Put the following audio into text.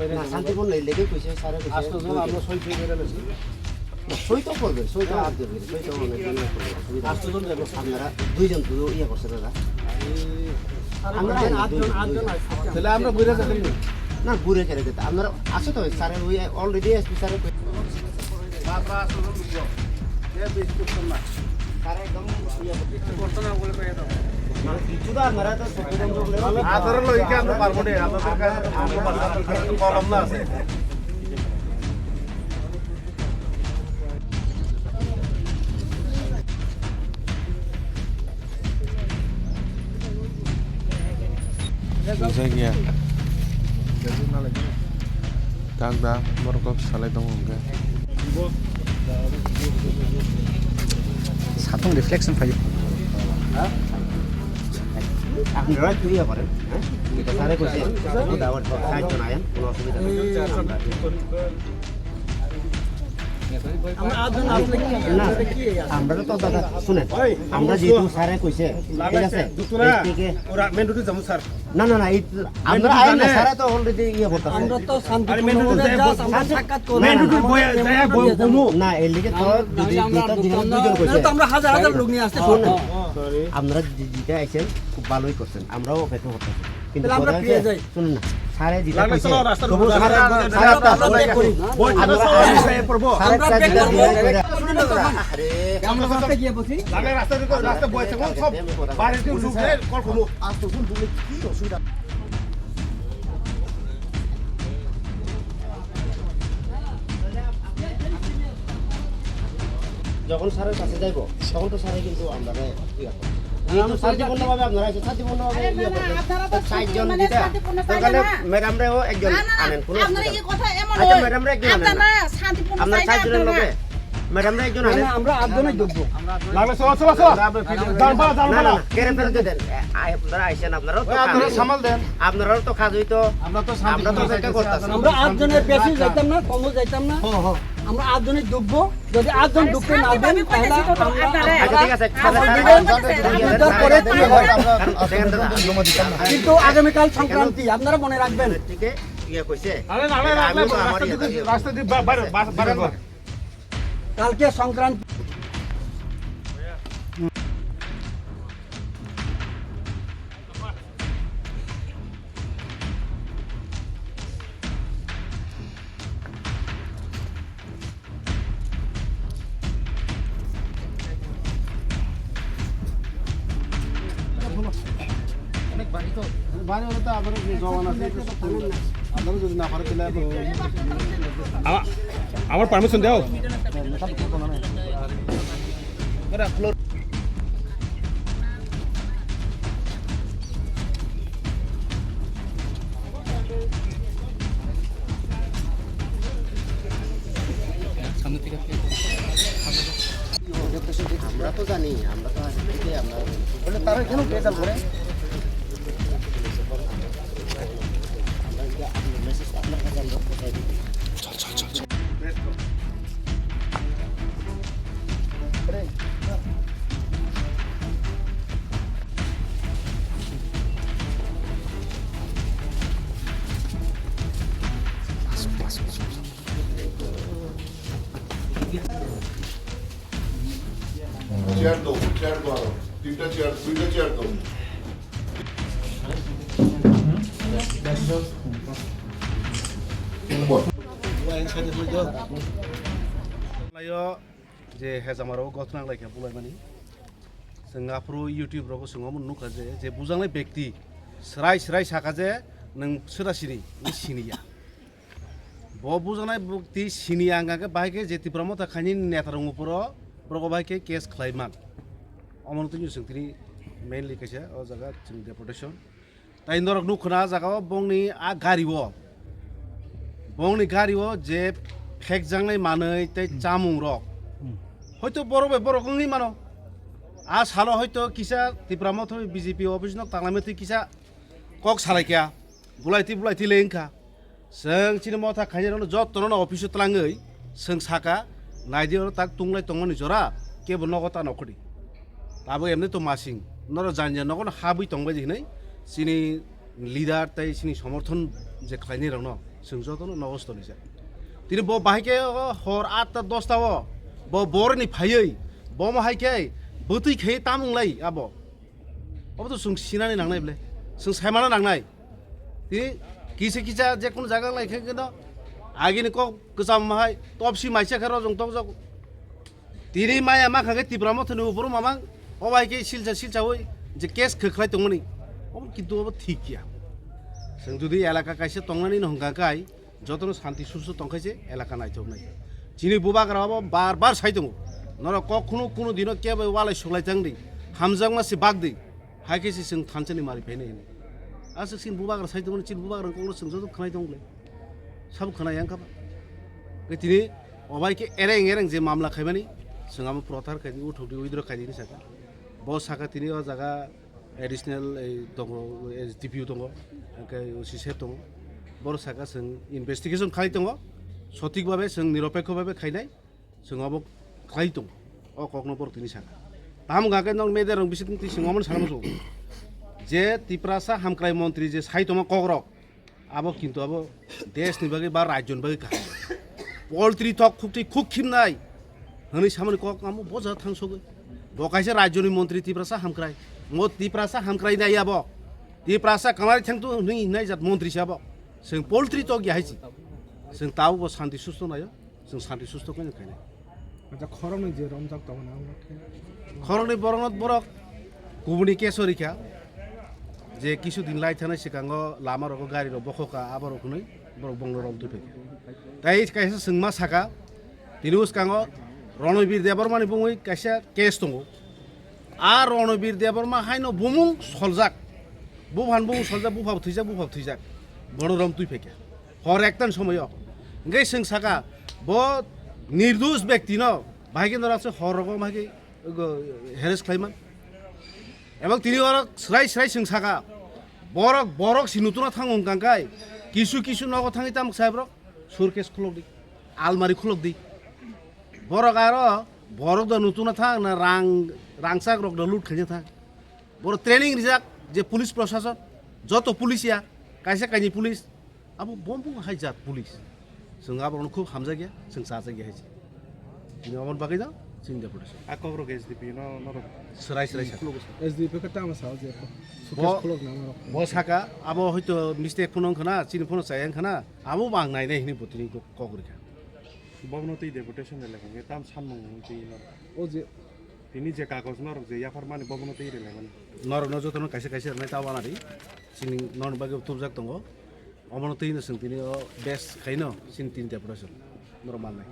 না শান্তিপূর্ণ লেগে কইছে স্যারে কইছে আজকে আমরা সই করে দিয়েছি সই তো করবে সই তো আপ দেবে সই তো অনেক দিন করবে আজকে জন যাবে আপনারা দুইজন তো ইয়ে করছে দাদা আমরা আটজন তাহলে আমরা ঘুরে যাবেন না ঘুরে কেড়ে দিতে আপনারা আছে তো স্যারে ওই অলরেডি এসপি স্যারে বাবা আসলে বুঝলো এ বেশি করতাম না স্যারে একদম ইয়ে করতে না বলে পেয়ে দাও কিছু তো আমরা তো সচেতন করলে আদর লইকে আমরা পারবো না আমাদের কাছে কলম না আছে Saya tak dah merokok salah dong enggak. Satu reflection saja. আপনারা একটু ইয়ে করেন হ্যাঁ এটা স্যারে কইছে দাওয়াত সাহায্য নাই কোনো অসুবিধা নেই আমরা তো দাদা শুনেন আমরা যেহেতু স্যারে কইছে ঠিক আছে ওরা মেন রুটে যাবো স্যার না না না আমরা আইন না স্যারে তো অলরেডি ইয়ে করতেছে আমরা তো শান্তিপূর্ণ আমরা সাক্ষাৎ করব মেন রুটে বয় যায় বনু না এর লিগে তো যদি দুজন কইছে তো আমরা হাজার হাজার লোক নিয়ে আসতে শুনুন আমরা যেটা আইছেন খুব ভালোই করছেন আমরাও অপেক্ষা করতেছি কিন্তু আমরা ফিরে যাই শুনুন না স্যারে যেটা কইছে তবু স্যার আমরা রাস্তায় গিয়ে বসি রাস্তা বয় থাকো সব বাড়িতে উঠে কল করো আজ তো শুন তুমি কি অসুবিধা যখন স্যারের কাছে যাইব তখন তো স্যারে কিন্তু আমরা শান্তিপূর্ণভাবে আপনারা শান্তিপূর্ণভাবে ষাটজন দিতে ম্যাডামরাও একজন আনেন কোনো আচ্ছা ম্যাডামরা একজন আনেন আপনার 60 জনের লোকে ম্যাডামরা একজন আনেন আমরা আটজনই যোগ্য লাগলে চলো চলো চলো জানবা না জানবা না কেরে ফেরত দেন আপনারা আইছেন আপনারাও তো আপনারা সামাল দেন আপনারাও তো কাজ হইতো আমরা তো আমরা তো অপেক্ষা করতেছি আমরা আটজনের বেশি যাইতাম না কমও যাইতাম না আমরা আটজনই ডুববো যদি আটজন ডুবতে না দেন তাহলে আচ্ছা ঠিক আছে কিন্তু আগামীকাল সংক্রান্তি আপনারা মনে রাখবেন ঠিক আছে ইয়া কইছে আরে না রাস্তা দিয়ে বাইরে কালকে সংক্রান্তি বাইরে হলে তো আমাদের জমান আছে আপনারা যদি না পারে তাহলে আমার পারমিশন দাও আমরা তো জানি আমরা তো আগে থেকে আমরা তারা কেন পেশাল করে চেয়ার দাও আরো দুইটা চেয়ার দাও যে হেজামারাव गथनांलायखा बुलायमानि जों आफ्रो इउटिउबफ्रावबो सोङावमोन नुखा जे बुजांनाय व्यक्ति स्राय साखा जे नों सोरासिनि सिनिया ब बुजांनाय व्यक्ति सिनिया आंगाके बाहायके जेतिफ्रामो थाखायनि नेतारंगुफोरो ब्रग बाहायके केस खालायमान अमनतनि सोंथिनि मेनलि कैसे अ जागा जों डेपुटेशन ताइ नरक नुखना जागाव बंनि आ गारिव जे फेक जांनाय मानै ताइ चामुं रक হয়তো বড় মানো আ সালো হয়তো কিসা তিপ্রামত বিজেপি অফিস নক তাংলামতি কিসা কক সালাইকা বুলাইতি লেংखा जों चिनमथा खायनो जत्तनो अफिस तलाङै जों साका नायदियो ताक तुंलाय तंगनि जरा केबो नगता नखरि दाबो एमने तो मासिं নর জানজা নগন হাবই তংবাই দিनै সিনি লিডার তাই সিনি সমর্থন যে খাইনি রং जों जतनो नगस्त निजा तिनि ब बाहायके हर 8टा 10टा ब बरनि फायै ब माहायके बोतै खे तामुंलाय आबो अबो जों सिनानै नांनाय बले जों सायमाना नांनाय ति किसे किसा जे कोन जागा लायखे गनो आगिनि क गोजाम माहाय तपसि माइसे खरो जों तक जग तिनि माया मा खागे तिब्रामो थनु उपर मामा अबायके सिलचावै जे केस खोख्लाय दंमोन अबो किन्तु अबो ठीक गया जों जुदि एलाका कायसे तंनानै नहंगाकाय जतनो शान्ति सुसु तंखायसे एलाका नायथौनाय जिनि बुबाग्राबो बार बार साइ दङ नर कखनो कोनो दिनो केबे वालाय सुलाय जांदै हामजां मासि बागदै हायकेसे जों थानसेनि मारि फैनाय आसे सिन बुबाग्रा साइ दङ चिन बुबाग्रा कोनो जों जत खनाय दंले सब खनाय आंखाबा गतिनि अबायके एरें जे मामला खायमानि जोंहाबो प्रथार खायनि उठौदि उइद्र खायनि साका ब साका तिनि अ जागा एडिशनेल दङ एसडिपिउ दङ सिसेब दङ बर साका जों इनभेस्टिगेशन खालाय दङ सঠিকভাবে जों निरपेक्षভাবে खायनाय जोंहाबो खालाय दङ अ कखनो बरतिनि साका ताम गाके नं मेदेरं बिसिनि सिङावमोन सानमो जे तिप्रासा हामक्राय मन्त्री जे साइतमा कग्रक आबो किन्तु आबो देशनि बागै बा राज्यनि बागै खाय पोल्ट्री थक खुक्ति खुखिमनाय हनै सामने कक आमो बजा थांसगो बकायसे राज्यनि मन्त्री तिप्रासा हामक्राय मो तिप्रासा हामक्राय नायाबो तिप्रासा कामारि थांतो नै नाय जात मन्त्री साबो जों पोल्ट्री थक याहायसि जों ताव शान्ति सुस्त नायो जों शान्ति सुस्त कने खायनाय আচ্ছা খরং যে রমজাক তখন আমরা खरंनि बरंत बरक गुबुननि केसरिखा जे किसुदिन लायथानाय सिगाङाव लामा रग गारि रग बखका आबार रखनै बरक बंग रम दुफे ताइ कायसे सोंमा साका दिनुस काङो रणबीर देबरमानि बुङै कायसे केस दङ आ रणबीर देबरमा हायनो बुमुं सलजाक बुफान बुमुं सलजाक बुफाब थैजाक बनरम दुफेके हर एकतान समय गै सों साका ब निर्दोष व्यक्ति न भाइके नरासे हर रग मागे हेरेस खालायमान एबा तिनि अरक स्राय सों साका बरक सिनुतुना थांगोन कांकाय किसु नग थाङै ताम साहेब्रक सुरकेस खुलक दी आलमारि खुलक दी बरक आरो बरक द नुतुना थां ना रांसाक रक द लुट खायनो थां बर ट्रेनिं रिजाक जे पुलिस प्रशासन जत पुलिसिया कायसे कायनि पुलिस आबो बमबु हायजात पुलिस जों आबरन खुब हामजा गया जों साजा गया हायसे दिनै अमन बागै दा চিন্তা পড়েছে আকবর এসডিপি নর সরাই এসডিপি কে তাম সাও যে বসাকা আবো হয়তো মিস্টেক ফোন খানা চিনি ফোন চাই খানা আবো বাং নাইনাই হিনি বতিনি কগরিকা ববনতি ডেপুটেশন লেখাঙ্গে তাম সামং যে ও যে তিনি যে কাগজ নর যে ইয়াফার মানে ববনতি লেখাঙ্গে নর নজতন কাইसे নাই তাওয়ানারি চিনি নন বাগে তুবজাক দङ অমনতি নসং তিনি বেস খাইনো চিনি তিন ডেপুটেশন নরমাল নাই